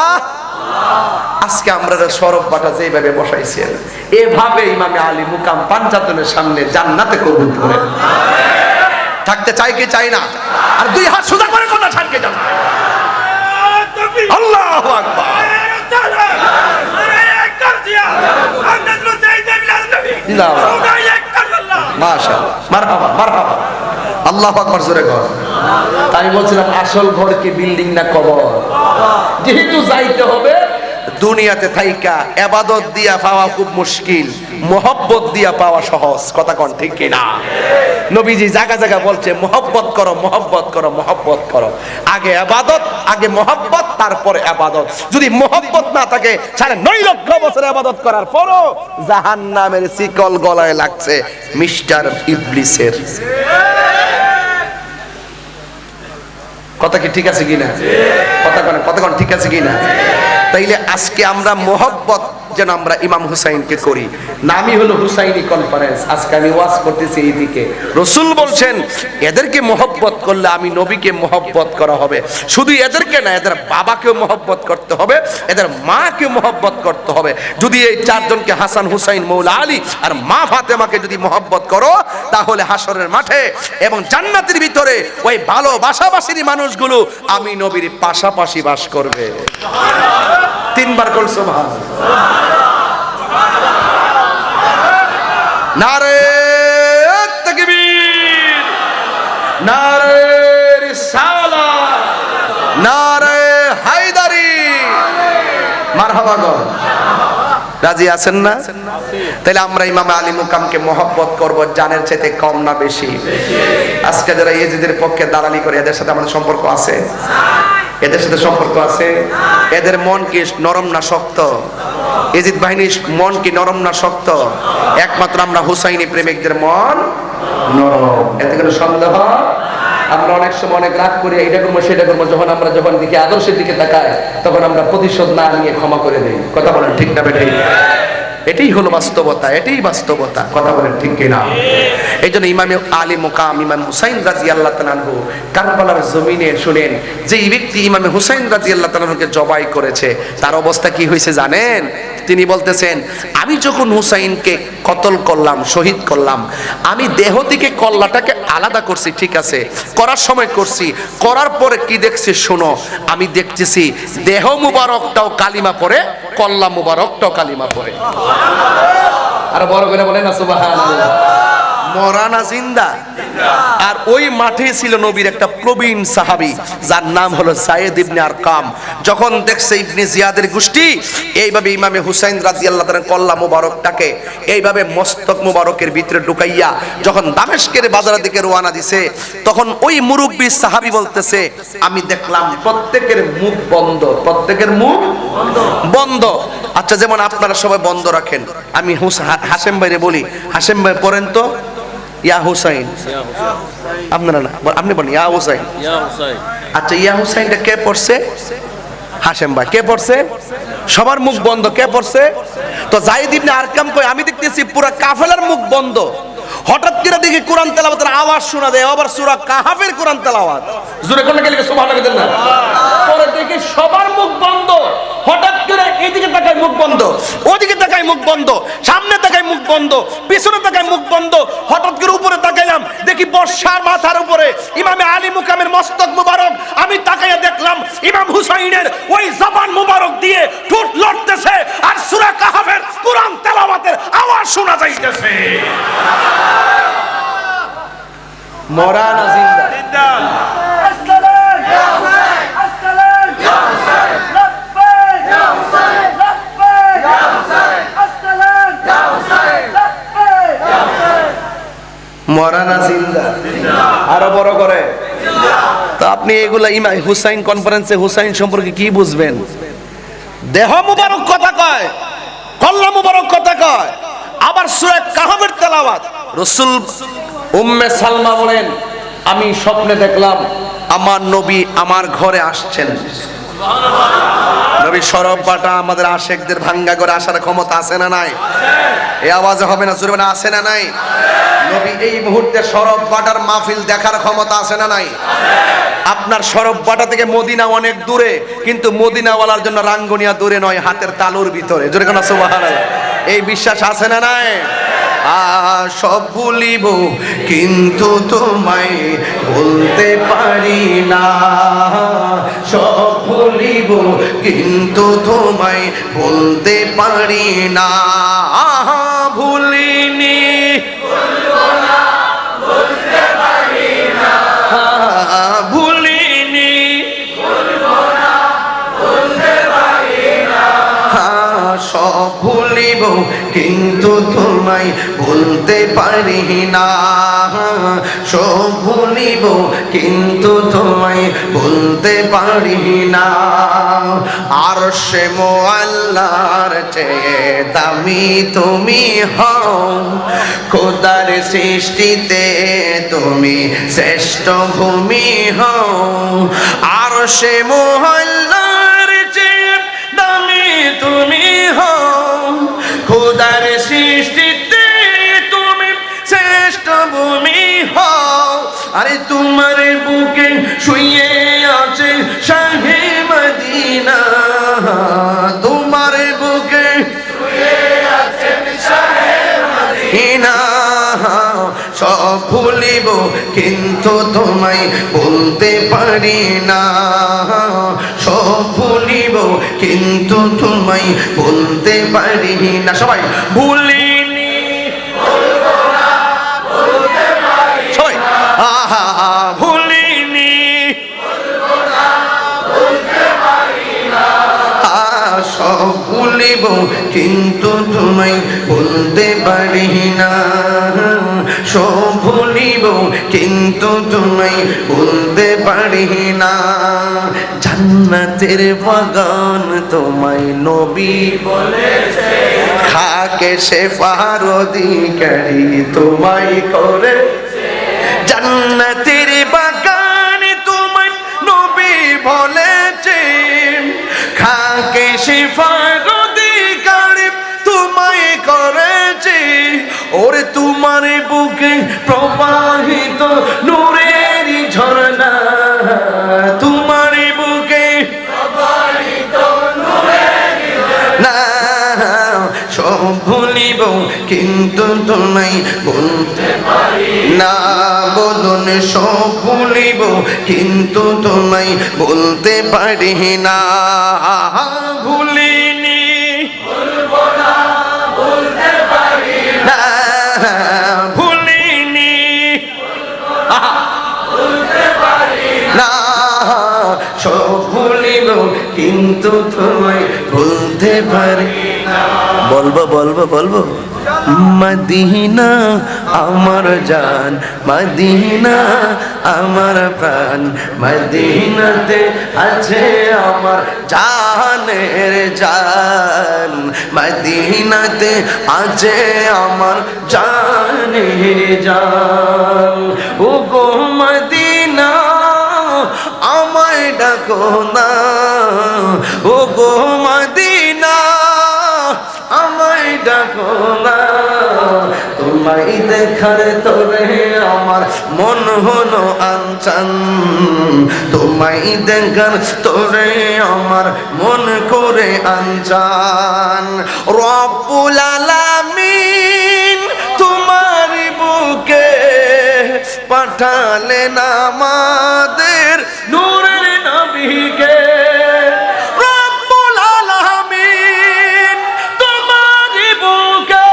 আজকে আমরা সরব বাটা যেভাবে বসাইছেন এভাবে ইমামে আলী মুকাম পাঞ্জাতনের সামনে জান্নাতে কবুল করেন। থাকতে চাই কি চাই না? আর দুই হাত সোজা করে কোন ছাড়কে যান। আল্লাহু আকবার। মাশাআল্লাহ, মারহাবা মারহাবা। আল্লাহু আকবার জোরে কর। আমি বলছিলাম আসল ঘর কি বিল্ডিং না কবর? যেহেতু যাইতে হবে দুনিয়াতে থাইকা ইবাদত দিয়া পাওয়া খুব মুশকিল, মোহব্বত দিয়া পাওয়া সহজ। কথা কোন ঠিক কি না? নবীজি জায়গা জায়গা বলছে মোহব্বত করো মোহব্বত করো মোহব্বত করো। আগে ইবাদত, আগে মোহব্বত, তারপরে ইবাদত। যদি মোহব্বত না থাকে 9.5 লক্ষ বছর ইবাদত করার পরও জাহান্নামের শিকল গলায় লাগছে মিস্টার ইবলিসের। কথা কি ঠিক আছে কিনা? কথা কোন ঠিক আছে কিনা? তাইলে আজকে আমরা মোহব্বত যেন আমরা ইমাম হুসাইনকে করি। নামই হলো হুসাইনি কনফারেন্স। আজকে আমি ওয়াজ করতেছি এইদিকে। রাসূল বলছেন এদেরকে মোহব্বত করলে আমি নবীকে মোহব্বত করা হবে। শুধু এদেরকে না, এদের বাবাকেও মোহব্বত করতে হবে, এদের মাকে মোহব্বত করতে হবে। যদি এই চারজনকে হাসান হুসাইন মৌলা আলী আর মা ফাতেমাকে যদি মোহব্বত করো, তাহলে হাসরের মাঠে এবং জান্নাতের ভিতরে ওই ভালোবাসাবাসীর মানুষগুলো আমি নবীর পাশাপাশি বাস করবে। 3 বার কল সুবহানাল্লাহ। নারে তাকবীর, নারে রিসালাত, নারে হায়দারি। মারহাবা গো। রাজি আছেন না? তাহলে আমরা ইমাম আলী মুকামকে মহব্বত করব জানের চাইতে কম না বেশি? আজকে যারা ইয়েজিদের পক্ষে দালালি করে এদের সাথে আমাদের সম্পর্ক আছে? এদের সাথে সম্পর্ক আছে? এদের মন কি নরম না শক্ত? ইয়েজিদ বাহিনীর মন কি নরম না শক্ত? একমাত্র আমরা হুসাইনি প্রেমিকদের মন নরম, এতে কোনো সন্দেহ। আমরা অনেক সময় অনেক রাগ করি, এটা করবো সেটা করবো, যখন দেখি আদর্শের দিকে তাকায় তখন আমরা প্রতিশোধ না নিয়ে ক্ষমা করে দেই। কথা বলেন ঠিক না বেঠিক? এটাই হলো বাস্তবতা, এটাই বাস্তবতা। কথা বলেন ঠিক কিনা? এই জন্য ইমাম আলী মুকাম ইমাম হুসাইন রাদিয়াল্লাহু তাআলা আনহু কারবালার জমিনে শুনেন যে এই ব্যক্তি ইমাম হুসাইন রাদিয়াল্লাহু তাআলা আনহুকে জবাই করেছে, তার অবস্থা কি হয়েছে জানেন? তিনি বলতেছেন আমি যখন হুসাইনকে কতল করলাম, শহীদ করলাম, আমি দেহ থেকে কল্লাটাকে আলাদা করছি, ঠিক আছে, করার সময় করছি, করার পরে কি দেখছি শোনো, আমি দেখতেছি দেহ মুবারকটাও কালিমা পড়ে, কল্লা মুবারকটাও কালিমা পড়ে। আর বড় করে বলেন না সুবহানাল্লাহ। মরানা জিন্দা। আর ওই মাঠে ছিল নবীর একটা প্রবীণ সাহাবী যার নাম হলো যায়েদ ইবনে আরকাম। যখন দেখছে ইবনে জিয়াদের গোষ্ঠী এইভাবে ইমামে হুসাইন রাদিয়াল্লাহু তাআলা কল্লা মুবারকটাকে এইভাবে মস্তক মুবারকের ভিতরে ঢুকাইয়া যখন দামেস্কের বাজারের দিকে রওনা দিছে, তখন ওই মুরব্বী সাহাবী বলতেছে আমি দেখলাম প্রত্যেকের মুখ বন্ধ, প্রত্যেকের মুখ বন্ধ। আচ্ছা যেমন আপনারা সবাই বন্ধ রাখেন, আমি হাশেম ভাইরে বলি, হাশেম ভাই পড়েন তো ইয়া হুসাইন। আপনারা না, আপনি বলেন ইয়া হুসাইন। আচ্ছা ইয়া হুসাইনটা কে পড়ছে? হাশেম ভাই। কে পড়ছে? সবার মুখ বন্ধ। কে পড়ছে? তো যায়েদ ইবনে আরকাম কই আমি দেখতেছি পুরো কাফেলার মুখ বন্ধ। হঠাৎ করে দেখি কোরআন তেলাওয়াতের আওয়াজ শোনা দেয়, আবার সূরা কাহাফের কোরআন তেলাওয়াত, জোরে কোন গেলে সুবহানাল্লাহ দেন না। পরে দেখি সবার মুখ বন্ধ, হঠাৎ করে এদিকে তাকায় মুখ বন্ধ, ওদিকে তাকায় মুখ বন্ধ, সামনে তাকায় মুখ বন্ধ, পিছনে তাকায় মুখ বন্ধ। হঠাৎ করে উপরে তাকাইলাম, দেখি বর্ষার মাথার উপরে ইমামে আলী মুকামের মস্তক মুবারক। আমি তাকাইয়া দেখলাম ইমাম হুসাইনের ওই জবান মুবারক দিয়ে ঠোঁট লড়তেছে, আর সূরা কাহাফের কোরআন তেলাওয়াতের আওয়াজ শোনা যাইতেছে। মরানা জিন্দা জিন্দা। মরানা জিন্দা, আরো বড় করে। তো আপনি এগুলা ইমাম হুসাইন কনফারেন্সে হুসাইন সম্পর্কে কি বুঝবেন? দেহ মুবারক কথা কয়, কল্লা মুবারক কথা কয়, আবার সূরা কাহাফের তেলাওয়াত। রাসূল উম্মে সালমা বলেন, আমি স্বপ্নে দেখলাম আমার নবী আমার ঘরে আসছেন। নবী শরব বাটা আমাদের আশেকদের ভাঙ্গা করে আসার ক্ষমতা আছে না নাই? এই আওয়াজে হবে না, জোরে বলেন আছে না নাই? নবী এই মুহূর্তে শরব বাটার মাহফিল দেখার ক্ষমতা আছে না নাই? আপনার শরব বাটা থেকে মদিনা অনেক দূরে, কিন্তু মদিনাওয়ালার জন্য রাঙ্গুনিয়া দূরে নয়, হাতের তালুর ভিতরে। জোরে কোন সুবহানাল্লাহ। এই বিশ্বাস আছে না নাই? সব ভুলিব কিন্তু তোমায় বলতে পারি না, সব ভুলিব কিন্তু তোমায় বলতে পারি না। ভুলিনি বলতে পারি না, ভুলিনি বলতে পারি না। সব ভুলিব কিন্তু তোমায় বলতে পারি না, সব ভুলিব কিন্তু তোমায় বলতে পারি না। আরশে মুআল্লার চেয়ে দামি তুমি হও, খোদার সৃষ্টিতে তুমি শ্রেষ্ঠ ভূমি হও। আরশে মুআল্লার চেয়ে দামি তুমি হও, খোদার সৃষ্টিতে তুমি শ্রেষ্ঠ ভূমি হও। আরে তোমার বুকে শুয়ে আছে শাহে মদিনা, তোমার বুকে শুয়ে আছে শাহে মদিনা। সব ভুলিব কিন্তু তোমায় বলতে পারি না, সব ভুলিব কিন্তু তোমায় বলতে পারি না। সবাই ভুলিনি বলবো না বলতে পারি না, সবাই আহা ভুলিনি বলবো না বলতে পারি না। সব ভুলিব কিন্তু তোমায় বলতে পারি না, সব ভুলিব কিন্তু তোমায় বলতে পারি না। জান্নাতের বাগান তোমায় নবী বলেছে, খাকে শেফার অধিকারী তোমায় করেছে। জান্নাতের বাগান তোমায় নবী বলেছে, খাকে শেফার অধিকারী তোমায় করেছে। ওরে তোমার বুকে প্রবাহিত নূরের ঝর্ণা, তোমার বুকে প্রবাহিত নূরের ঝর্ণা। সব ভুলিব কিন্তু তোমায় বলতে পারি না, বলুন সব ভুলিব কিন্তু তোমায় বলতে পারি না। ভুলিনি বলবো না বলতে পারি না, ভুলিনি বলতে পারি না। সব ভুলিব কিন্তু তোমায় বলতে পারি না। বলবো বলবো বলবো। মদিনা আমার জান, মদিনা আমার প্রাণ, মদিনাতে আছে আমার জানের জান, মদিনাতে আছে আমার জানের জান। ও গো মদিনা আমায় ডাকো না, ও গো মদিনা আমায় ডাকো না, তুমি তোমায় দেখার তোরে আমার মন হলো আনচান, তোমায় দেখার তোরে আমার মন করে আনচান। রব্বুল আলামিন তোমার বুকে পাঠালেন আমাদের নূরের নবীকে। রব্বুল আলামিন তোমার বুকে,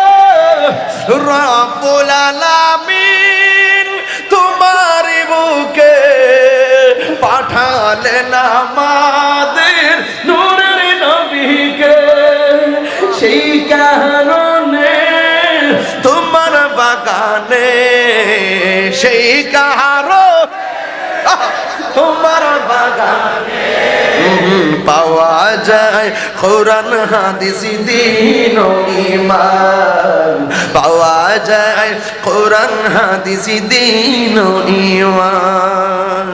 রব্বুল আলামিন তোমার বুকে পাঠালেন আমাদের নূরের নবীকে। সেই কারণে তোমার বাগানে, সেই কারণ তোমার বাগানে পাওয়া যায় কোরআন হাদিস দ্বীন ও ঈমান, পাওয়া যায় কোরআন হাদিস দ্বীন ও ঈমান।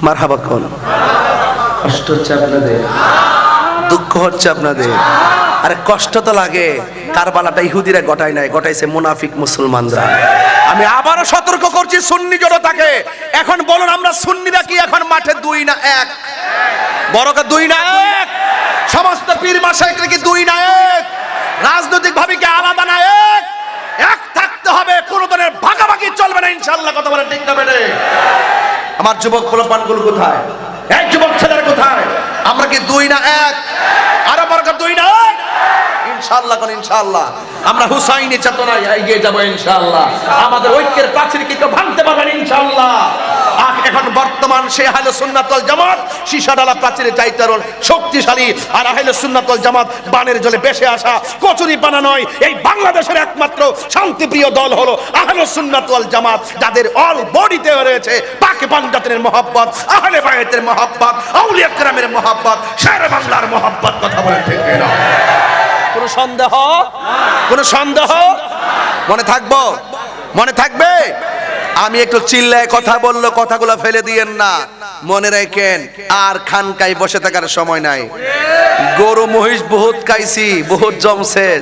মারহাবা কোন কষ্ট হচ্ছে আপনাদের, দুঃখ হচ্ছে আপনাদের? আরে কষ্ট তো লাগে। কারবালাটা ইহুদিরা ঘটায় নাই, ঘটাইছে মুনাফিক মুসলমানরা। আমি আবারও সতর্ক করছি সুন্নি জনতাকে, এখন বলুন আমরা সুন্নিরা কি এখন মাঠে দুই না এক? বড়কা দুই না এক? সমস্ত পীর মাশায়েখরা কি দুই না এক? রাজনৈতিক ভাবে কি আলাদা না এক? এক থাকতে হবে, কোন ধরনের ভাগাভাগি চলবে না ইনশাআল্লাহ। কথা বলেন ঠিক না বেটে? আমার যুবক পোলাপানগুলো কোথায়? এই যুবক ছেলেরা কোথায়? আমরা কি দুই না এক? আর বরকত দুই না এক? ইনশাআল্লাহ কোন ইনশাআল্লাহ আমরা হুসাইনি চেতনায় এগিয়ে যাব ইনশাআল্লাহ। আমাদের ঐক্যের প্রাচীর কি কেউ ভাঙতে পারবেন ইনশাআল্লাহ। এখন বর্তমান সে আহলে সুন্নাত ওয়াল জামাত শিশাডালা প্রাচীরের চাইতে শক্তিশালী, আর আহলে সুন্নাত ওয়াল জামাত বানের জলে ভেসে আসা কচুরি পানা নয়। এই বাংলাদেশের একমাত্র শান্তিপ্রিয় দল হলো আহলে সুন্নাত ওয়াল জামাত, যাদের অল বডিতে রয়েছে পাক পাঞ্জাতের মহব্বত, আহলে বায়তের মহব্বত, আউলিয়া কেরামের মহব্বত, শের বাংলার মহব্বত। কথা বলেন ঠিক না? কোন সন্দেহ? কোন সন্দেহ? মনে থাকবো? মনে থাকবে? আমি একটু চিল্লায় কথা বললো, কথাগুলো ফেলে দিয়েন না। মনে রাখেন আর খানকায় বসে থাকার সময় নাই। গরু মহিষ বহুত খাইছি, বহুত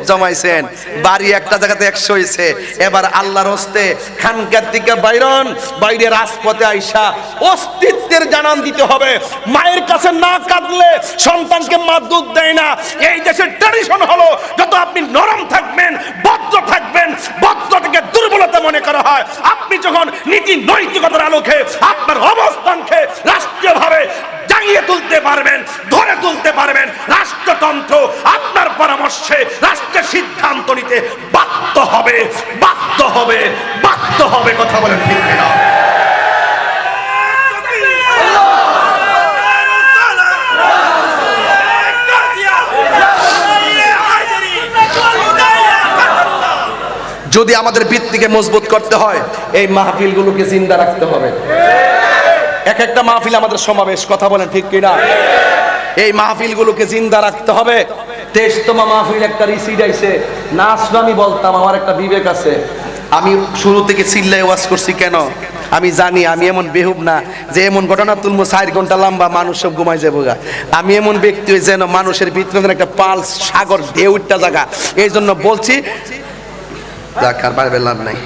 জমাইছেন, বাড়ি একটা জায়গাতে 100 হয়েছে। এবার আল্লাহর হস্তে খানকার থেকে বাইরন, বাইরে রাজপথে আইসা অস্তিত্বের জানান দিতে হবে। মায়ের কাছে না কাঁদলে সন্তানকে মা দুধ দেয় না। এই দেশের ট্র্যাডিশন হলো যত আপনি নরম থাকবেন, ভদ্র থাকবেন, ভদ্রতাকে দুর্বলতা মনে করা হয়। আপনি যখন নীতি নৈতিকতার আলোকে আপনার অবস্থানকে রাষ্ট্রীয়ভাবে জাগিয়ে তুলতে পারবেন, ধরে তুলতে পারবেন, রাষ্ট্রতন্ত্র আপনার পরামর্শে রাষ্ট্রের সিদ্ধান্ত নিতে বাধ্য হবে, বাধ্য হবে, বাধ্য হবে। কথা বলেন ঠিক না? যদি আমাদের ভিত্তিকে মজবুত করতে হয়, এই মাহফিলগুলোকে জিন্দা রাখতে হবে। এক একটা মাহফিল আমাদের সমাবেশ। কথা বলেন ঠিক কিনা? এই মাহফিলগুলোকে জিন্দা রাখতে হবে। 23তম মাহফিল একটা রিসিড আইছে, না আসলে আমি বলতাম, আমার একটা বিবেক আছে। আমি শুরু থেকে চিল্লাই ওয়াজ করছি কেন? আমি জানি আমি এমন বেহুব না যে এমন ঘটনা তুলবো 4 ঘন্টা লম্বা মানুষ সব ঘুমাই যাবো গা। আমি এমন ব্যক্তি যেন মানুষের ভিতরে একটা পালস সাগর ঢেউটা জায়গা। এই জন্য বলছি, যাক আর বাইরে লাভ নাই।